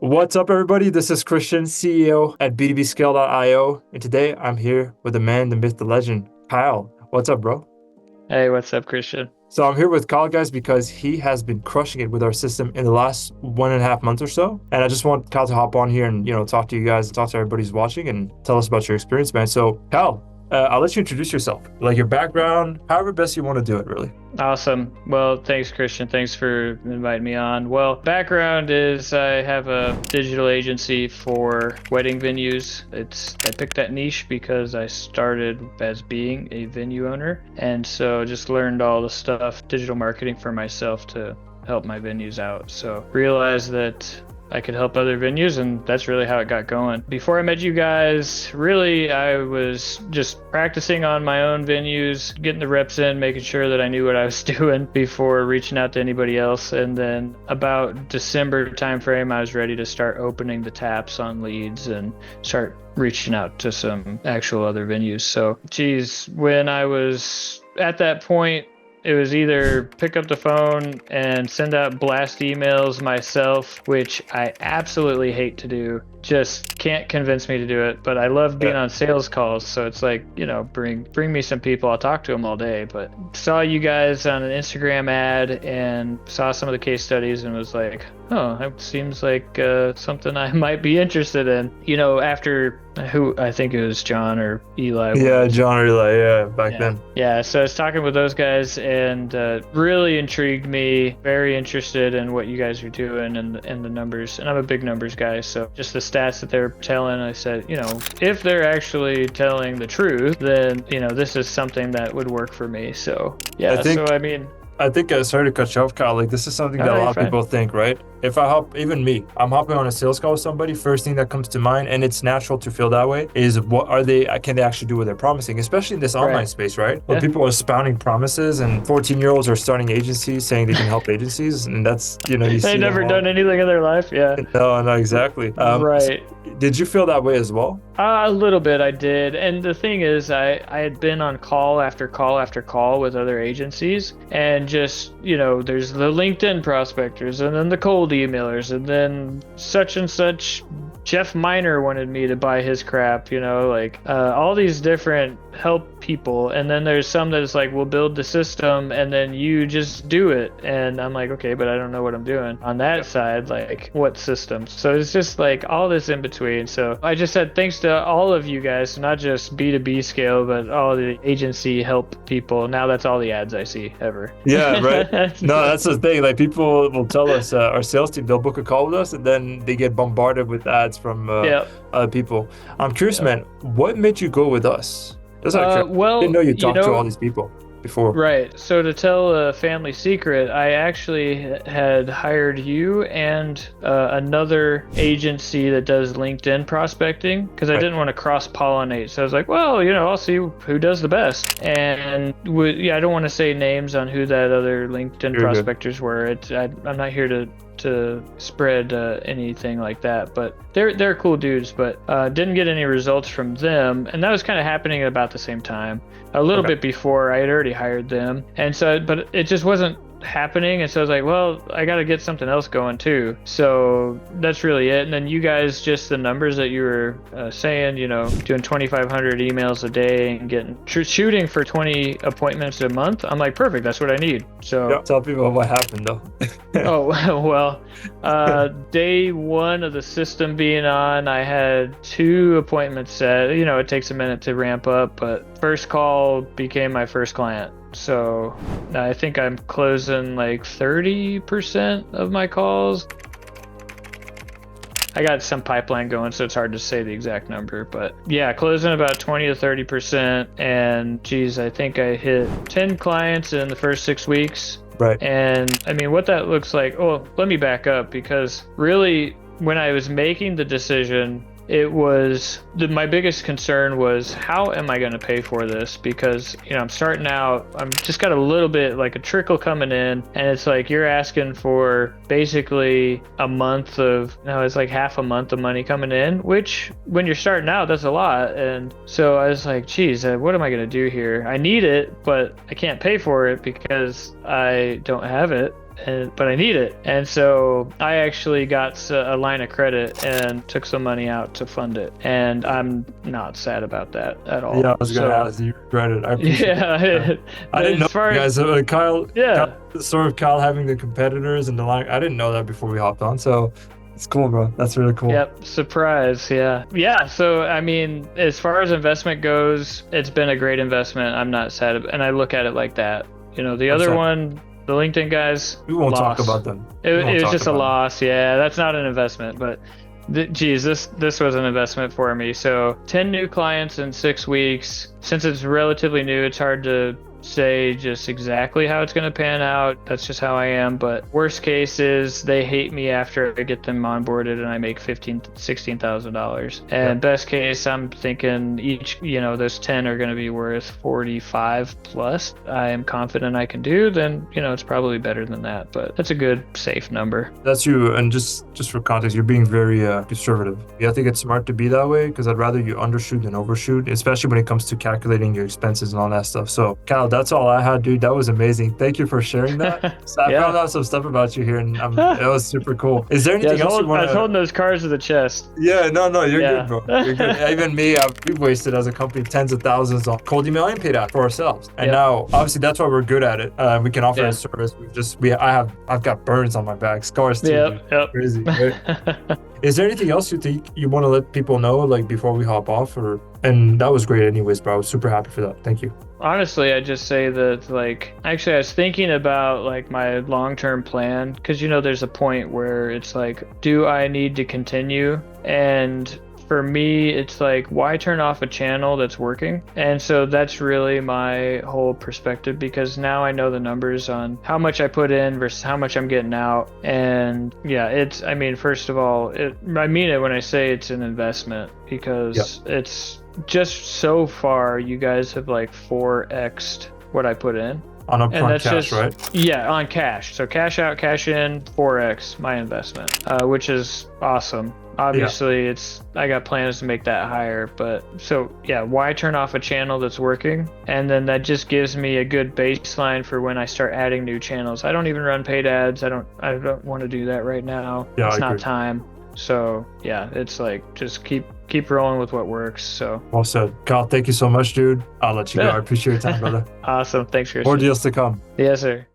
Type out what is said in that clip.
What's up, everybody? This is Christian, CEO at b2bscale.io, and today I'm here with the man, the myth, the legend, Kyle. What's up, bro? Hey, what's up, Christian? So I'm here with Kyle, guys, because he has been crushing it with our system in the last 1.5 months or so. And I just want Kyle to hop on here and, talk to you guys and talk to everybody who's watching and tell us about your experience, man. So, Kyle, I'll let you introduce yourself, like your background, however best you want to do it, really. Awesome. Well, thanks, Christian. Thanks for inviting me on. Well, background is I have a digital agency for wedding venues. I picked that niche because I started as being a venue owner, and so just learned all the stuff, digital marketing for myself to help my venues out. So realized that I could help other venues, and that's really how it got going. Before I met you guys, really, I was just practicing on my own venues, getting the reps in, making sure that I knew what I was doing before reaching out to anybody else. And then about December timeframe, I was ready to start opening the taps on leads and start reaching out to some actual other venues. So, geez, when I was at that point, it was either pick up the phone and send out blast emails myself, which I absolutely hate to do. Just can't convince me to do it. But I love being on sales calls, so it's like, bring me some people. I'll talk to them all day. But saw you guys on an Instagram ad and saw some of the case studies and was like, oh, that seems like something I might be interested in. After who I think it was John or Eli. Yeah, John or Eli, back then. Yeah, so I was talking with those guys and really intrigued me, very interested in what you guys are doing and the numbers. And I'm a big numbers guy, so just the stats that they're telling, I said, if they're actually telling the truth, then, this is something that would work for me. So, yeah, I think sorry to cut you off, Kyle. Like, this is something that a lot of people think, right? If I hop, even me, I'm hopping on a sales call with somebody, first thing that comes to mind, and it's natural to feel that way, is can they actually do what they're promising, especially in this online space, right? Where people are spouting promises and 14-year-olds are starting agencies saying they can help agencies, and that's, you they've never done anything in their life. Yeah. No, exactly. Right. So did you feel that way as well? A little bit, I did. And the thing is, I had been on call after call after call with other agencies, and just, there's the LinkedIn prospectors and then the cold emailers, and then such and such Jeff Miner wanted me to buy his crap, all these different help people. And then there's some that is like, we'll build the system and then you just do it. And I'm like, okay, but I don't know what I'm doing on that side, like what systems. So it's just like all this in between. So I just said thanks to all of you guys, not just B2B scale, but all the agency help people. Now that's all the ads I see ever. Yeah, right. No, that's the thing. Like, people will tell us, our sales team, they'll book a call with us and then they get bombarded with ads from other people. I'm curious, man, what made you go with us? Well, I didn't know you talked to all these people before. Right. So to tell a family secret, I actually had hired you and another agency that does LinkedIn prospecting because I didn't want to cross-pollinate. So I was like, well, I'll see who does the best. And I don't want to say names on who that other LinkedIn prospectors were. I'm not here to spread anything like that, but they're cool dudes, but didn't get any results from them. And that was kind of happening at about the same time, a little bit before I had already hired them. And so, but it just wasn't happening. And so I was like, well, I got to get something else going too. So that's really it. And then you guys, just the numbers that you were saying, doing 2,500 emails a day and shooting for 20 appointments a month. I'm like, perfect. That's what I need. So tell people what happened though. Oh, well, day one of the system being on, I had 2 appointments set. It takes a minute to ramp up, but first call became my first client. So I think I'm closing like 30% of my calls. I got some pipeline going, so it's hard to say the exact number, but yeah, closing about 20 to 30%. And geez, I think I hit 10 clients in the first 6 weeks. Right. And I mean, what that looks like, let me back up, because really when I was making the decision, it was my biggest concern was, how am I going to pay for this? Because, I'm starting out, I'm just got a little bit like a trickle coming in, and it's like you're asking for basically it's like half a month of money coming in, which when you're starting out, that's a lot. And so I was like, geez, what am I going to do here? I need it, but I can't pay for it because I don't have it. but I need it. And so I actually got a line of credit and took some money out to fund it. And I'm not sad about that at all. Yeah, I was going to ask you regret it. I appreciate it. I didn't know you guys. Kyle, sort of Kyle having the competitors and the line. I didn't know that before we hopped on. So it's cool, bro. That's really cool. Yep. Surprise. Yeah. Yeah. So, I mean, as far as investment goes, it's been a great investment. I'm not sad. And I look at it like that. You know, the other one, the LinkedIn guys, we won't talk about them. It was just a loss. Yeah. That's not an investment, but geez, this was an investment for me. So 10 new clients in 6 weeks. Since it's relatively new, it's hard to say just exactly how it's going to pan out. That's just how I am. But worst case is they hate me after I get them onboarded and I make $16,000. And best case, I'm thinking each, those 10 are going to be worth 45 plus. I am confident I can do. Then, it's probably better than that. But that's a good, safe number. That's you. And just for context, you're being very conservative. I think it's smart to be that way because I'd rather you undershoot than overshoot, especially when it comes to calculating your expenses and all that stuff. So, Kyle, that's all I had, dude. That was amazing. Thank you for sharing that. So I found out some stuff about you here, and it was super cool. Is there anything else you want to... I was holding those cards to the chest. Yeah, no, you're good, bro. You're good. Even me, we've wasted as a company tens of thousands on cold email and paid out for ourselves. And now, obviously, that's why we're good at it. We can offer a service. I've got burns on my back, scars too. Yep. Crazy. Right? Is there anything else you think you want to let people know, like before we hop off? And that was great, anyways, bro. I was super happy for that. Thank you. Honestly, I just say that, actually, I was thinking about, my long-term plan, because, there's a point where it's do I need to continue? And for me, it's why turn off a channel that's working? And so that's really my whole perspective, because now I know the numbers on how much I put in versus how much I'm getting out. And first of all, I mean it when I say it's an investment, because it's just so far, you guys have 4x'd what I put in. On upfront cash, right? Yeah, on cash. So cash out, cash in, 4x my investment, which is awesome. Obviously, I got plans to make that higher, but why turn off a channel that's working? And then that just gives me a good baseline for when I start adding new channels. I don't even run paid ads. I don't want to do that right now. Yeah, it's not time. So it's just keep rolling with what works. So well said. Kyle, thank you so much, dude. I'll let you go. I appreciate your time, brother. Awesome. Thanks, Christian. More deals to come. Yes, sir.